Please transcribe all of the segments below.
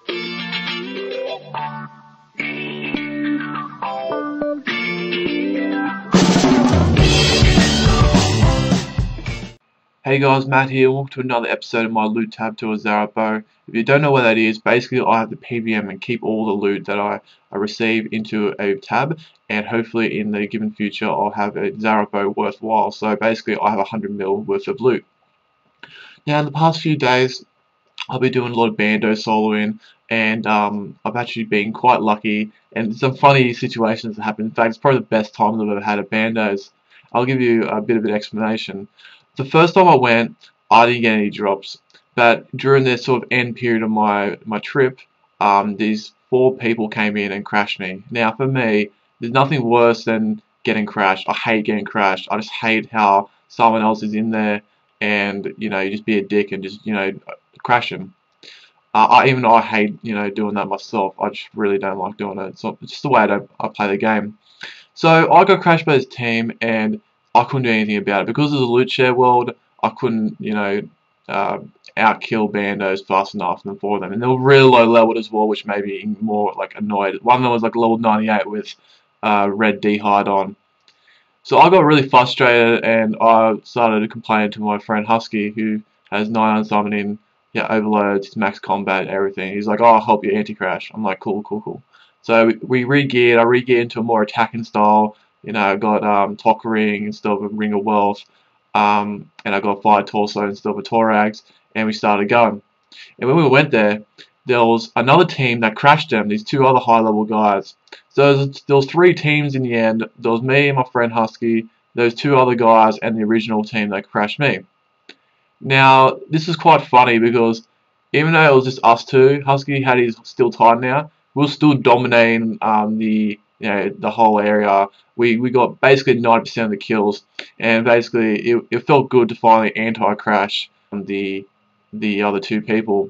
Hey guys, Matt here. Welcome to another episode of my loot tab to a Zaryte Bow. If you don't know what that is, basically I have the PVM and keep all the loot that I receive into a tab, and hopefully in the given future I'll have a Zaryte Bow worthwhile. So basically I have 100 mil worth of loot. Now in the past few days I'll be doing a lot of bando soloing, and I've actually been quite lucky, and some funny situations that happen. In fact, it's probably the best time I've ever had at bandos. I'll give you a bit of an explanation. The first time I went, I didn't get any drops, but during the sort of end period of my trip, these 4 people came in and crashed me. Now for me, there's nothing worse than getting crashed. I hate getting crashed. I just hate how someone else is in there and you just be a dick and just crash them. Even I hate doing that myself. I just really don't like doing it. So it's just the way I play the game. So I got crashed by this team and I couldn't do anything about it because it was a loot share world. I couldn't outkill bandos fast enough for them, and they were really low leveled as well, which made me more annoyed. One of them was level 98 with red D-hide on. So I got really frustrated and I started complaining to my friend Husky, who has 9 summoning, overloads, max combat, everything. He's like, "Oh, I'll help you anti-crash." I'm like, cool. So we re-geared. I re-geared into a more attacking style. I got Tok Ring instead of a Ring of Wealth, and I got Fire Torso instead of a Torax, and we started going. And when we went there was another team that crashed them, these 2 other high-level guys. So there was 3 teams in the end. There was me and my friend Husky, those 2 other guys, and the original team that crashed me. Now, this is quite funny because even though it was just us 2, Husky had his steel tied now, we were still dominating the whole area. We got basically 90% of the kills, and basically it felt good to finally anti-crash the other 2 people,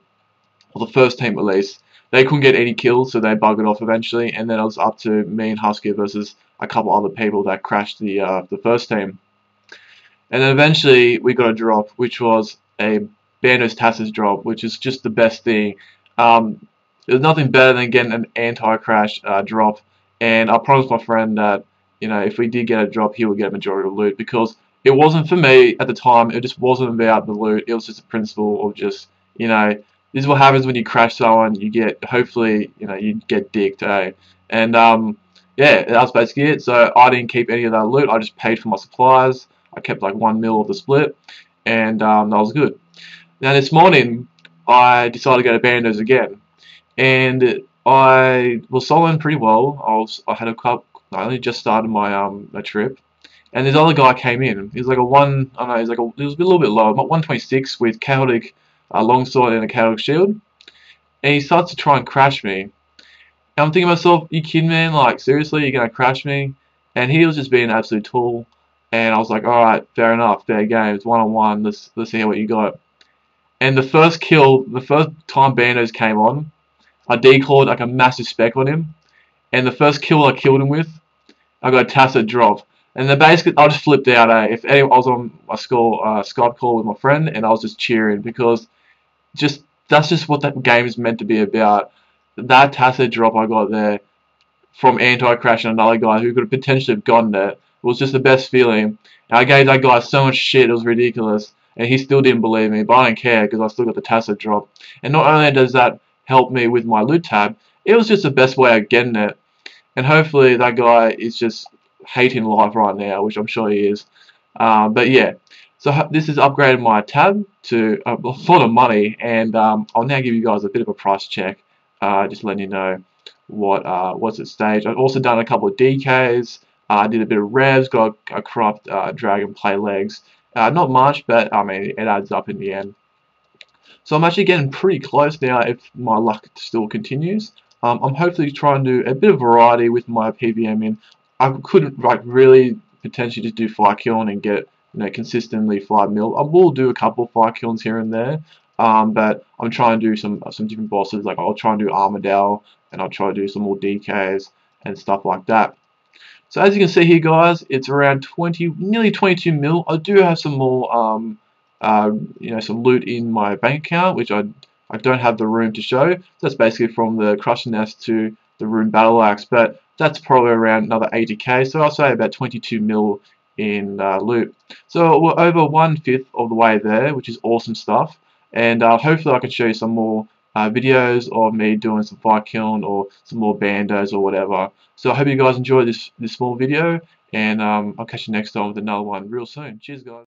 or the first team at least. They couldn't get any kills, so they buggered off eventually, and then it was up to me and Husky versus a couple other people that crashed the first team. And then eventually we got a drop, which was a Bandos Tassus drop, which is just the best thing. There's nothing better than getting an anti-crash drop, and I promised my friend that if we did get a drop, he would get a majority of the loot, because it wasn't for me at the time. It just wasn't about the loot. It was just a principle of just this is what happens when you crash someone. You get hopefully you get dicked, eh? And yeah, that's basically it. So I didn't keep any of that loot. I just paid for my supplies. I kept 1 mil of the split, and that was good. Now this morning I decided to go to bandos again, and I was soloing pretty well. I had a couple. I only just started my trip, and this other guy came in. He was like a one. I don't know. He was a little bit lower, about 126 with chaotic longsword and a chaotic shield. And he starts to try and crash me. And I'm thinking to myself, "You kidding, man? Seriously, you're gonna crash me?" And he was just being an absolute tool. And I was like, "All right, fair enough, fair game. It's 1-on-1. Let's see what you got." And the first time bandos came on, I decoyed a massive spec on him, and the first kill I killed him with, I got a tacit drop. And then basically I just flipped out. I was on my Skype call with my friend, and I was just cheering because that's just what that game is meant to be about. That tacit drop I got there from anti-crash and another guy who could have potentially have gotten it was just the best feeling. And I gave that guy so much shit, it was ridiculous, and he still didn't believe me, but I don't care because I still got the tacit drop. And not only does that help me with my loot tab, it was just the best way of getting it. And hopefully that guy is just hating life right now, which I'm sure he is. But yeah, so this has upgraded my tab to a lot of money, and I'll now give you guys a bit of a price check, just letting you know what's at stage. I've also done a couple of DKs. I did a bit of revs, got a corrupt dragon play legs. Not much, but I mean it adds up in the end. So I'm actually getting pretty close now if my luck still continues. I'm hopefully trying to do a bit of variety with my PVM in. I couldn't really potentially just do fire killing and get consistently 5 mil. I will do a couple of fire kills here and there, but I'm trying to do some different bosses. I'll try and do Armadale, and I'll try to do some more DKs and stuff like that. So as you can see here, guys, it's around nearly 22 mil. I do have some more some loot in my bank account, which I I don't have the room to show. That's basically from the Crushing Nest to the Rune Battle Axe, but that's probably around another 80k, so I'll say about 22 mil in loot. So we're over 1/5 of the way there, which is awesome stuff, and hopefully I can show you some more videos of me doing some fire killing or some more bandos or whatever. So I hope you guys enjoyed this small video, and I'll catch you next time with another one real soon. Cheers, guys.